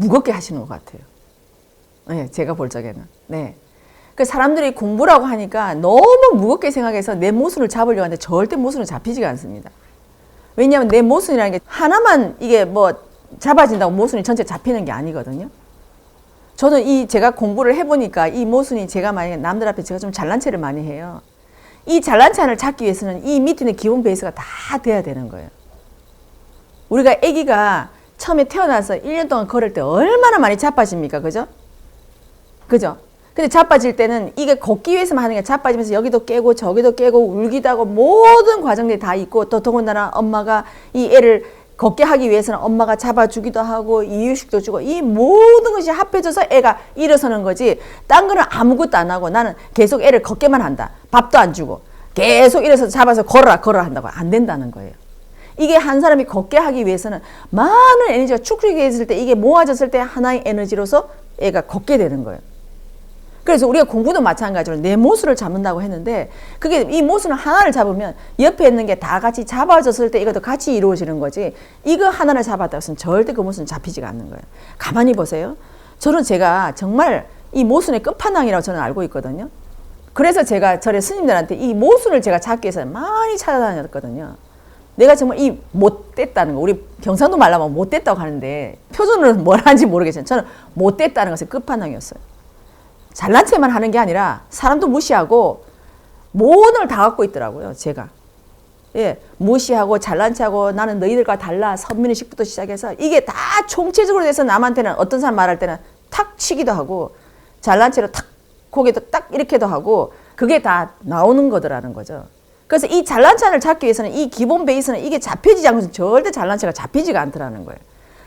무겁게 하시는 것 같아요. 네, 제가 볼 적에는. 네. 그 사람들이 공부라고 하니까 너무 무겁게 생각해서 내 모순을 잡으려고 하는데 절대 모순을 잡히지가 않습니다. 왜냐하면 내 모순이라는 게 하나만 이게 뭐 잡아진다고 모순이 전체 잡히는 게 아니거든요. 저는 제가 공부를 해보니까 이 모순이 제가 만약에 남들 앞에 제가 좀 잘난 체를 많이 해요. 이 잘난 체를 잡기 위해서는 이 밑에 있는 기본 베이스가 다 돼야 되는 거예요. 우리가 아기가 처음에 태어나서 1년 동안 걸을 때 얼마나 많이 자빠집니까? 그죠? 그죠? 근데 자빠질 때는 이게 걷기 위해서만 하는 게 자빠지면서 여기도 깨고 저기도 깨고 울기도 하고 모든 과정들이 다 있고 또 더군다나 엄마가 이 애를 걷게 하기 위해서는 엄마가 잡아주기도 하고 이유식도 주고 이 모든 것이 합해져서 애가 일어서는 거지 딴 거는 아무것도 안 하고 나는 계속 애를 걷게만 한다. 밥도 안 주고 계속 일어서서 잡아서 걸어라 한다고 안 된다는 거예요. 이게 한 사람이 걷게 하기 위해서는 많은 에너지가 축적이 됐을 때 이게 모아졌을 때 하나의 에너지로서 애가 걷게 되는 거예요. 그래서 우리가 공부도 마찬가지로 내 모순을 잡는다고 했는데 그게 이 모순을 하나를 잡으면 옆에 있는 게 다 같이 잡아졌을 때 이것도 같이 이루어지는 거지 이거 하나를 잡았다고 해서 절대 그 모순은 잡히지가 않는 거예요. 가만히 보세요. 제가 정말 이 모순의 끝판왕이라고 저는 알고 있거든요. 그래서 제가 저의 스님들한테 이 모순을 제가 잡기 위해서 많이 찾아다녔거든요. 내가 정말 이 못됐다는 거 우리 경상도 말로 하면 못됐다고 하는데 표준으로 뭘 하는지 모르겠지만 저는 못됐다는 것이 끝판왕이었어요. 잘난 체만 하는 게 아니라 사람도 무시하고 모든 걸 다 갖고 있더라고요. 제가. 예, 무시하고 잘난 체하고 나는 너희들과 달라 선민의식부터 시작해서 이게 다 총체적으로 돼서 남한테는 어떤 사람 말할 때는 탁 치기도 하고 잘난 체로 탁 고개도 딱 이렇게도 하고 그게 다 나오는 거더라는 거죠. 그래서 이 잘난 체를 잡기 위해서는 이 기본 베이스는 이게 잡혀지지 않고서 절대 잘난 체가 잡히지가 않더라는 거예요.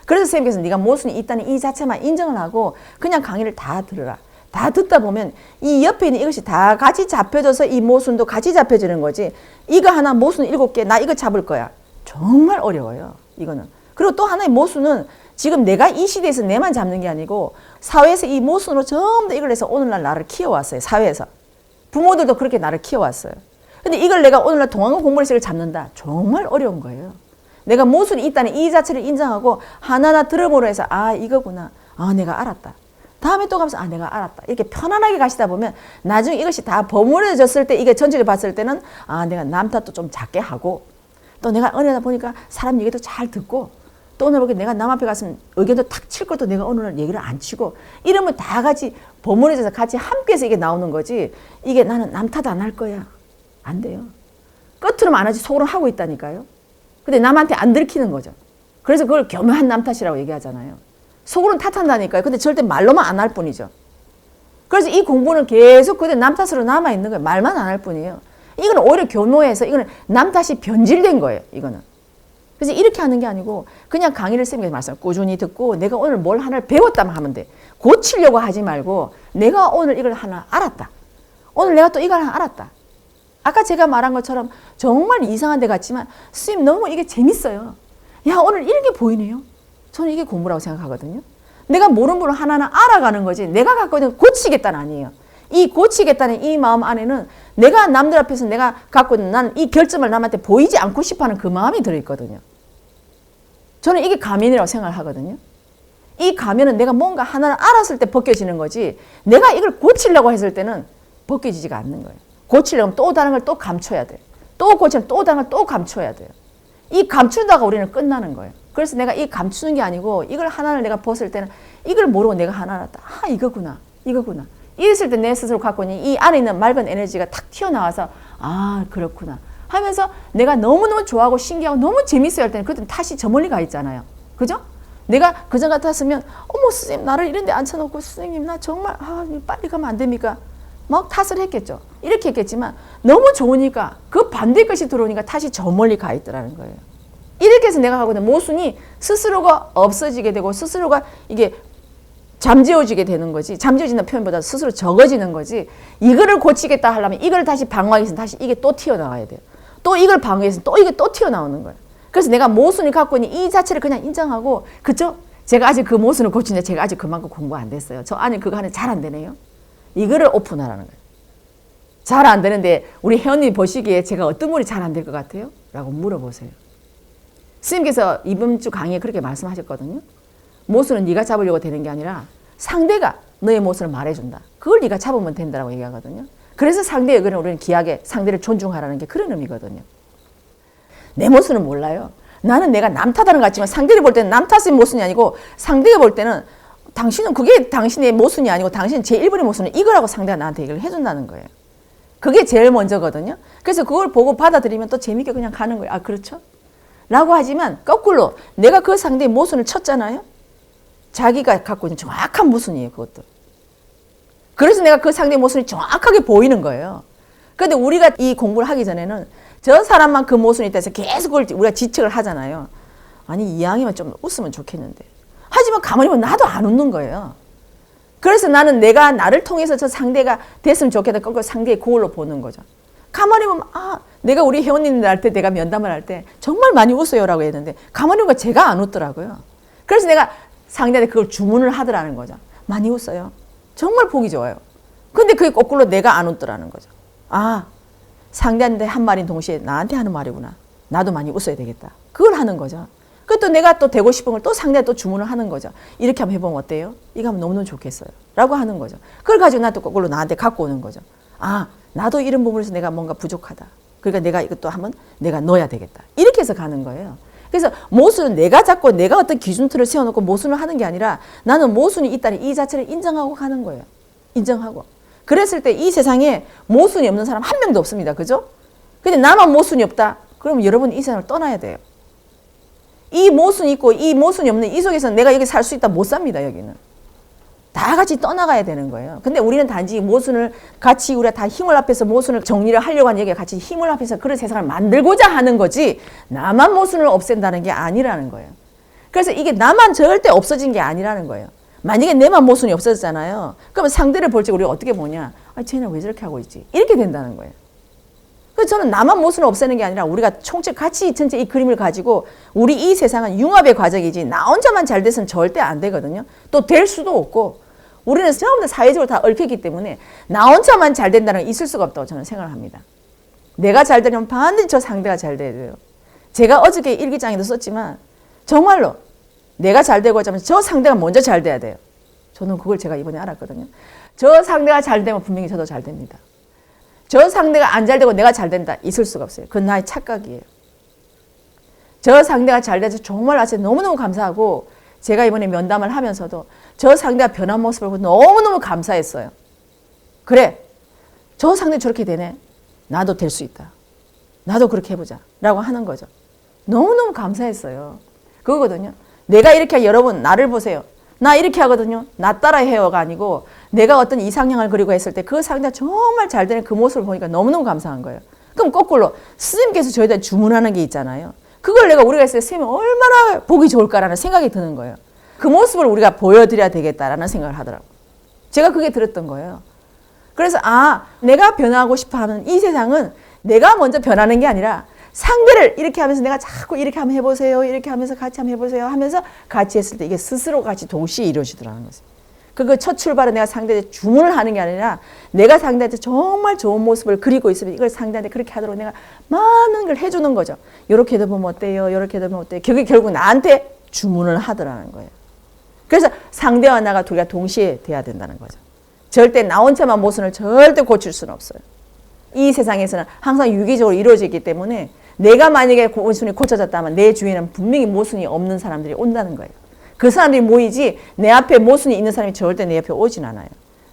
그래서 선생님께서 네가 모순이 있다는 이 자체만 인정을 하고 그냥 강의를 다 들으라. 다 듣다 보면 이 옆에 있는 이것이 다 같이 잡혀져서 이 모순도 같이 잡혀지는 거지 이거 하나 모순 7개 나 이거 잡을 거야. 정말 어려워요. 이거는. 그리고 또 하나의 모순은 지금 내가 이 시대에서 내만 잡는 게 아니고 사회에서 이 모순으로 전부 다 이걸 해서 오늘날 나를 키워왔어요. 사회에서. 부모들도 그렇게 나를 키워왔어요. 근데 이걸 내가 오늘날 동안과 공부를 해서 이걸 잡는다. 정말 어려운 거예요. 내가 모순이 있다는 이 자체를 인정하고 하나하나 들어보려 해서 아 이거구나. 아 내가 알았다. 다음에 또 가면서 아 내가 알았다. 이렇게 편안하게 가시다 보면 나중에 이것이 다 버무려졌을 때 이게 전체를 봤을 때는 아 내가 남 탓도 좀 작게 하고 또 내가 은혜다 보니까 사람 얘기도 잘 듣고 또 오늘 보게 내가 남 앞에 갔으면 의견도 탁 칠 것도 내가 오늘은 얘기를 안 치고 이러면 다 같이 버무려져서 같이 함께해서 이게 나오는 거지 이게 나는 남 탓 안 할 거야. 안 돼요. 겉으로는 안 하지 속으로는 하고 있다니까요. 근데 남한테 안 들키는 거죠. 그래서 그걸 교묘한 남 탓이라고 얘기하잖아요. 속으로는 탓한다니까요. 근데 절대 말로만 안 할 뿐이죠. 그래서 이 공부는 계속 그대 남 탓으로 남아있는 거예요. 말만 안 할 뿐이에요. 이거는 오히려 교묘해서 이거는 남 탓이 변질된 거예요. 이거는. 그래서 이렇게 하는 게 아니고 그냥 강의를 선생님께서 말씀 꾸준히 듣고 내가 오늘 뭘 하나를 배웠다면 하면 돼. 고치려고 하지 말고 내가 오늘 이걸 하나 알았다. 오늘 내가 또 이걸 하나 알았다. 아까 제가 말한 것처럼 정말 이상한 데 같지만 선생님 너무 이게 재밌어요. 야 오늘 이런 게 보이네요. 저는 이게 공부라고 생각하거든요. 내가 모르는 부분을 하나하나 알아가는 거지 내가 갖고 있는 고치겠다는 아니에요. 이 고치겠다는 이 마음 안에는 내가 남들 앞에서 내가 갖고 있는 난 이 결점을 남한테 보이지 않고 싶어하는 그 마음이 들어있거든요. 저는 이게 가면이라고 생각을 하거든요. 이 가면은 내가 뭔가 하나를 알았을 때 벗겨지는 거지 내가 이걸 고치려고 했을 때는 벗겨지지가 않는 거예요. 고치려면 또 다른 걸 또 감춰야 돼요. 또 고치려면 또 다른 걸 또 감춰야 돼요. 이 감추다가 우리는 끝나는 거예요. 그래서 내가 이 감추는 게 아니고 이걸 하나를 내가 벗을 때는 이걸 모르고 내가 하나 알았다. 아 이거구나. 이거구나. 이랬을 때 내 스스로 갖고 있는 이 안에 있는 맑은 에너지가 탁 튀어나와서 아 그렇구나 하면서 내가 너무너무 좋아하고 신기하고 너무 재밌어야 할 때는 그때는 탓이 저 멀리 가 있잖아요. 그죠? 내가 그전 같았으면 어머 선생님 나를 이런 데 앉혀놓고 선생님 나 정말 빨리 가면 안 됩니까? 막 탓을 했겠죠. 이렇게 했겠지만 너무 좋으니까 그 반대 것이 들어오니까 탓이 저 멀리 가 있더라는 거예요. 이렇게 해서 내가 하고 있는 모순이 스스로가 없어지게 되고 스스로가 이게 잠재워지게 되는 거지. 잠재워지는 표현보다 스스로 적어지는 거지. 이거를 고치겠다 하려면 이걸 다시 방어하기 위해서 다시 이게 또 튀어나와야 돼요. 또 이걸 방어해서 또 이게 또 튀어나오는 거예요. 그래서 내가 모순이 갖고 있는 이 자체를 그냥 인정하고 그쵸? 제가 아직 그 모순을 고치는데 제가 아직 그만큼 공부 안 됐어요. 저 안에 그거 하는데 잘 안 되네요. 이거를 오픈하라는 거예요. 잘 안 되는데 우리 회원님 보시기에 제가 어떤 분이 잘 안 될 것 같아요? 라고 물어보세요. 스님께서 이번 주 강의에 그렇게 말씀하셨거든요. 모순은 네가 잡으려고 되는 게 아니라 상대가 너의 모순을 말해준다. 그걸 네가 잡으면 된다고 얘기하거든요. 그래서 상대의 의견을 우리는 귀하게 상대를 존중하라는 게 그런 의미거든요. 내 모순은 몰라요. 나는 내가 남 탓하는 것 같지만 상대를 볼 때는 남 탓의 모순이 아니고 상대가 볼 때는 당신은 그게 당신의 모순이 아니고 당신은 제1번의 모순은 이거라고 상대가 나한테 얘기를 해준다는 거예요. 그게 제일 먼저거든요. 그래서 그걸 보고 받아들이면 또 재밌게 그냥 가는 거예요. 아, 그렇죠? 라고 하지만 거꾸로 내가 그 상대의 모순을 쳤잖아요. 자기가 갖고 있는 정확한 모순이에요. 그것도. 그래서 내가 그 상대의 모순이 정확하게 보이는 거예요. 그런데 우리가 이 공부를 하기 전에는 저 사람만 그 모순이 있다 해서 계속 그걸 우리가 지적을 하잖아요. 아니 이왕이면 좀 웃으면 좋겠는데. 하지만 가만히 보면 나도 안 웃는 거예요. 그래서 나는 내가 나를 통해서 저 상대가 됐으면 좋겠다. 거꾸로 상대의 거울로 보는 거죠. 가만히 보면 내가 우리 회원님들 할 때 내가 면담을 할 때 정말 많이 웃어요라고 했는데 가만히 보면 제가 안 웃더라고요. 그래서 내가 상대한테 그걸 주문을 하더라는 거죠. 많이 웃어요. 정말 보기 좋아요. 근데 그게 거꾸로 내가 안 웃더라는 거죠. 상대한테 한 말인 동시에 나한테 하는 말이구나. 나도 많이 웃어야 되겠다. 그걸 하는 거죠. 그또 내가 또 되고 싶은 걸 또 상대한테 또 주문을 하는 거죠. 이렇게 한번 해보면 어때요? 이거 하면 너무너무 좋겠어요. 라고 하는 거죠. 그걸 가지고 나 또 거꾸로 나한테 갖고 오는 거죠. 나도 이런 부분에서 내가 뭔가 부족하다. 그러니까 내가 이것도 한번 내가 넣어야 되겠다. 이렇게 해서 가는 거예요. 그래서 모순은 내가 잡고 내가 어떤 기준틀을 세워놓고 모순을 하는 게 아니라 나는 모순이 있다는 이 자체를 인정하고 가는 거예요. 인정하고. 그랬을 때 이 세상에 모순이 없는 사람 한 명도 없습니다. 그죠? 근데 나만 모순이 없다. 그러면 여러분 이 세상을 떠나야 돼요. 이 모순이 있고 이 모순이 없는 이 속에서 내가 여기 살 수 있다 못 삽니다. 여기는. 다 같이 떠나가야 되는 거예요. 근데 우리는 단지 모순을 같이 우리가 다 힘을 합해서 모순을 정리를 하려고 하는 얘기가 같이 힘을 합해서 그런 세상을 만들고자 하는 거지 나만 모순을 없앤다는 게 아니라는 거예요. 그래서 이게 나만 절대 없어진 게 아니라는 거예요. 만약에 내만 모순이 없어졌잖아요. 그러면 상대를 볼 때 우리가 어떻게 보냐. 쟤는 왜 저렇게 하고 있지? 이렇게 된다는 거예요. 그래서 저는 나만 모순을 없애는 게 아니라 우리가 총체 같이 전체 이 그림을 가지고 우리 이 세상은 융합의 과정이지 나 혼자만 잘 됐으면 절대 안 되거든요. 또 될 수도 없고 우리는 전부 다 사회적으로 다 얽혀있기 때문에 나 혼자만 잘 된다는 게 있을 수가 없다고 저는 생각을 합니다. 내가 잘 되려면 반드시 저 상대가 잘 돼야 돼요. 제가 어저께 일기장에도 썼지만 정말로 내가 잘 되고자 하면 저 상대가 먼저 잘 돼야 돼요. 저는 그걸 제가 이번에 알았거든요. 저 상대가 잘 되면 분명히 저도 잘 됩니다. 저 상대가 안 잘 되고 내가 잘 된다. 있을 수가 없어요. 그건 나의 착각이에요. 저 상대가 잘 돼서 정말 아직 너무너무 감사하고 제가 이번에 면담을 하면서도 저 상대가 변한 모습을 보고 너무너무 감사했어요. 그래. 저 상대 저렇게 되네. 나도 될 수 있다. 나도 그렇게 해보자. 라고 하는 거죠. 너무너무 감사했어요. 그거거든요. 내가 이렇게 여러분 나를 보세요. 나 이렇게 하거든요. 나 따라 해요가 아니고 내가 어떤 이상향을 그리고 했을 때 그 상대가 정말 잘 되는 그 모습을 보니까 너무너무 감사한 거예요. 그럼 거꾸로 스님께서 저희한테 주문하는 게 있잖아요. 그걸 우리가 했을 때 스님은 얼마나 보기 좋을까라는 생각이 드는 거예요. 그 모습을 우리가 보여드려야 되겠다라는 생각을 하더라고요. 제가 그게 들었던 거예요. 그래서 내가 변하고 싶어하는 이 세상은 내가 먼저 변하는 게 아니라 상대를 이렇게 하면서 내가 자꾸 이렇게 한번 해보세요. 이렇게 하면서 같이 한번 해보세요. 하면서 같이 했을 때 이게 스스로 같이 동시에 이루어지더라는 거죠. 그 첫 출발은 내가 상대한테 주문을 하는 게 아니라 내가 상대한테 정말 좋은 모습을 그리고 있으면 이걸 상대한테 그렇게 하도록 내가 많은 걸 해주는 거죠. 이렇게 해보면 어때요? 이렇게 해보면 어때요? 그게 결국 나한테 주문을 하더라는 거예요. 그래서 상대와 나가 둘이가 동시에 돼야 된다는 거죠. 절대 나 혼자만 모순을 절대 고칠 수는 없어요. 이 세상에서는 항상 유기적으로 이루어지기 때문에 내가 만약에 모순이 고쳐졌다면 내 주위에는 분명히 모순이 없는 사람들이 온다는 거예요. 그 사람들이 모이지 내 앞에 모순이 있는 사람이 절대 내 옆에 오진 않아요.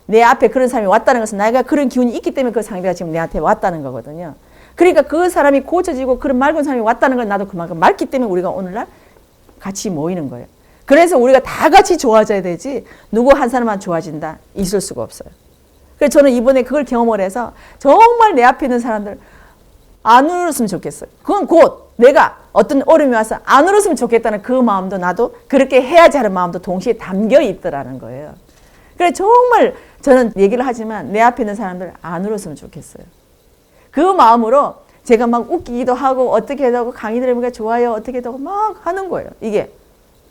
내 앞에 그런 사람이 왔다는 것은 내가 그런 기운이 있기 때문에 그 상대가 지금 내한테 왔다는 거거든요. 그러니까 그 사람이 고쳐지고 그런 맑은 사람이 왔다는 건 나도 그만큼 맑기 때문에 우리가 오늘날 같이 모이는 거예요. 그래서 우리가 다 같이 좋아져야 되지 누구 한 사람만 좋아진다 있을 수가 없어요. 그래서 저는 이번에 그걸 경험을 해서 정말 내 앞에 있는 사람들 안 울었으면 좋겠어요. 그건 곧 내가 어떤 어려움이 와서 안 울었으면 좋겠다는 그 마음도 나도 그렇게 해야지 하는 마음도 동시에 담겨 있더라는 거예요. 그래서 정말 저는 얘기를 하지만 내 앞에 있는 사람들 안 울었으면 좋겠어요. 그 마음으로 제가 막 웃기기도 하고 어떻게 해도 하고 강의 들으니까 좋아요 어떻게 해도 하고 막 하는 거예요. 이게.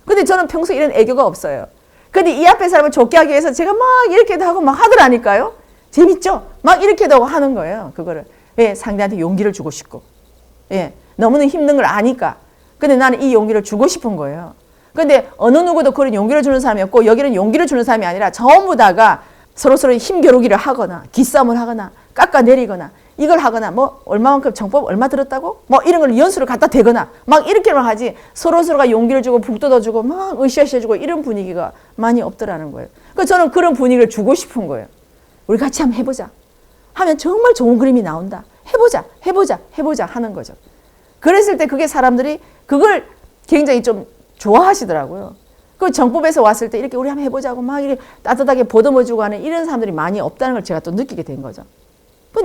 근데 저는 평소에 이런 애교가 없어요. 근데 이 앞에 사람을 좋게 하기 위해서 제가 막 이렇게도 하고 막 하더라니까요. 재밌죠? 막 이렇게도 하고 하는 거예요. 그거를. 예, 상대한테 용기를 주고 싶고. 예, 너무나 힘든 걸 아니까. 근데 나는 이 용기를 주고 싶은 거예요. 근데 어느 누구도 그런 용기를 주는 사람이 없고 여기는 용기를 주는 사람이 아니라 전부 다가 서로서로 힘겨루기를 하거나 기싸움을 하거나 깎아내리거나 이걸 하거나 뭐 얼마만큼 정법 얼마 들었다고 뭐 이런 걸 연수를 갖다 대거나 막 이렇게만 하지 서로서로가 용기를 주고 북돋아주고 막 으쌰으쌰주고 이런 분위기가 많이 없더라는 거예요. 그래서 저는 그런 분위기를 주고 싶은 거예요. 우리 같이 한번 해보자 하면 정말 좋은 그림이 나온다. 해보자 하는 거죠. 그랬을 때 그게 사람들이 그걸 굉장히 좀 좋아하시더라고요. 그 정법에서 왔을 때 이렇게 우리 한번 해보자고 막 이렇게 따뜻하게 보듬어주고 하는 이런 사람들이 많이 없다는 걸 제가 또 느끼게 된 거죠.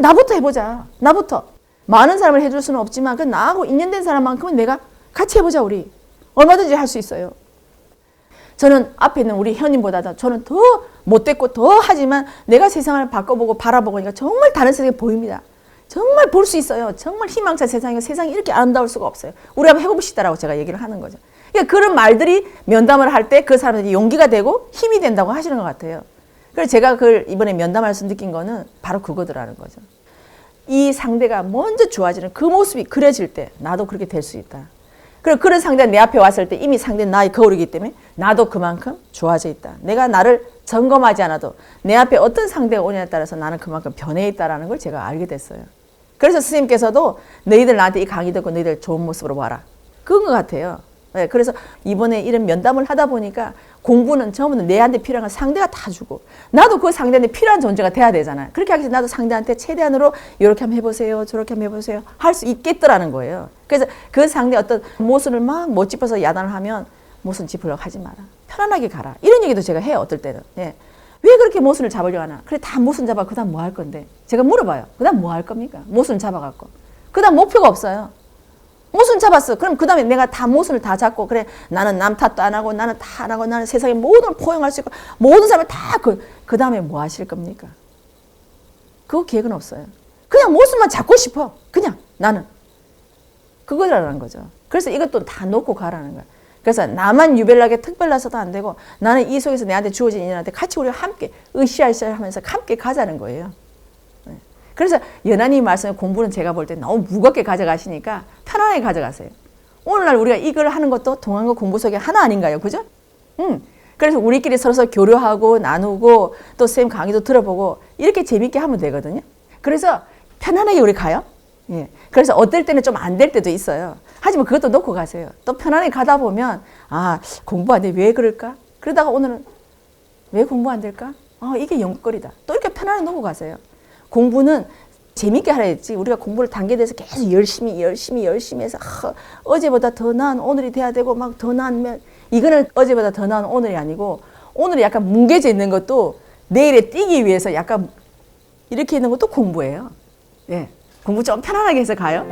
나부터 해보자. 나부터. 많은 사람을 해줄 수는 없지만 그 나하고 인연된 사람만큼은 내가 같이 해보자 우리. 얼마든지 할 수 있어요. 저는 앞에 있는 우리 현님보다 저는 더 못됐고 더 하지만 내가 세상을 바꿔보고 바라보니까 정말 다른 세상이 보입니다. 정말 볼 수 있어요. 정말 희망찬 세상이고 세상이 이렇게 아름다울 수가 없어요. 우리 한번 해봅시다라고 제가 얘기를 하는 거죠. 그러니까 그런 말들이 면담을 할 때 그 사람들이 용기가 되고 힘이 된다고 하시는 것 같아요. 그래서 제가 그걸 이번에 면담하면서 느낀 거는 바로 그거더라는 거죠. 이 상대가 먼저 좋아지는 그 모습이 그려질 때 나도 그렇게 될 수 있다. 그리고 그런 상대가 내 앞에 왔을 때 이미 상대는 나의 거울이기 때문에 나도 그만큼 좋아져 있다. 내가 나를 점검하지 않아도 내 앞에 어떤 상대가 오냐에 따라서 나는 그만큼 변해 있다는 걸 제가 알게 됐어요. 그래서 스님께서도 너희들 나한테 이 강의 듣고 너희들 좋은 모습으로 와라. 그런 것 같아요. 네, 그래서 이번에 이런 면담을 하다 보니까 공부는 전부 내한테 필요한 건 상대가 다 주고 나도 그 상대한테 필요한 존재가 돼야 되잖아요. 그렇게 하기 위해서 나도 상대한테 최대한으로 이렇게 한번 해보세요. 저렇게 한번 해보세요. 할 수 있겠더라는 거예요. 그래서 그 상대 어떤 모순을 막 못 짚어서 야단을 하면 모순 짚으려고 하지 마라. 편안하게 가라. 이런 얘기도 제가 해요. 어떨 때는. 예. 왜 그렇게 모순을 잡으려고 하나. 그래 다 모순 잡아. 그 다음 뭐 할 건데. 제가 물어봐요. 그 다음 뭐 할 겁니까? 모순 잡아갖고. 그 다음 목표가 없어요. 모순 잡았어. 그럼 그 다음에 내가 다 모순을 다 잡고 그래 나는 남 탓도 안 하고 나는 다 안 하고 나는 세상의 모든 걸 포용할 수 있고 모든 사람을 다 그 다음에 뭐 하실 겁니까? 그 계획은 없어요. 그냥 모순만 잡고 싶어. 그냥 나는. 그거라는 거죠. 그래서 이것도 다 놓고 가라는 거야. 그래서 나만 유별나게 특별나서도 안 되고 나는 이 속에서 내한테 주어진 인연한테 같이 우리가 함께 으쌰으쌰 하면서 함께 가자는 거예요. 그래서 연하님 말씀에 공부는 제가 볼 때 너무 무겁게 가져가시니까 편안하게 가져가세요. 오늘날 우리가 이걸 하는 것도 동안과 공부 속에 하나 아닌가요? 그죠? 그래서 우리끼리 서로 교류하고 나누고 또 선생님 강의도 들어보고 이렇게 재밌게 하면 되거든요. 그래서 편안하게 우리 가요. 예. 그래서 어떨 때는 좀 안 될 때도 있어요. 하지만 그것도 놓고 가세요. 또 편안하게 가다 보면 아 공부 안 돼. 왜 그럴까? 그러다가 오늘은 왜 공부 안 될까? 이게 연구거리다. 또 이렇게 편안하게 놓고 가세요. 공부는 재밌게 하라 했지 우리가 공부를 단계에 대해서 계속 열심히 해서 어제보다 더 나은 오늘이 돼야 되고 막 더 나으면 이거는 어제보다 더 나은 오늘이 아니고 오늘이 약간 뭉개져 있는 것도 내일에 뛰기 위해서 약간 이렇게 있는 것도 공부예요. 예, 공부 좀 편안하게 해서 가요.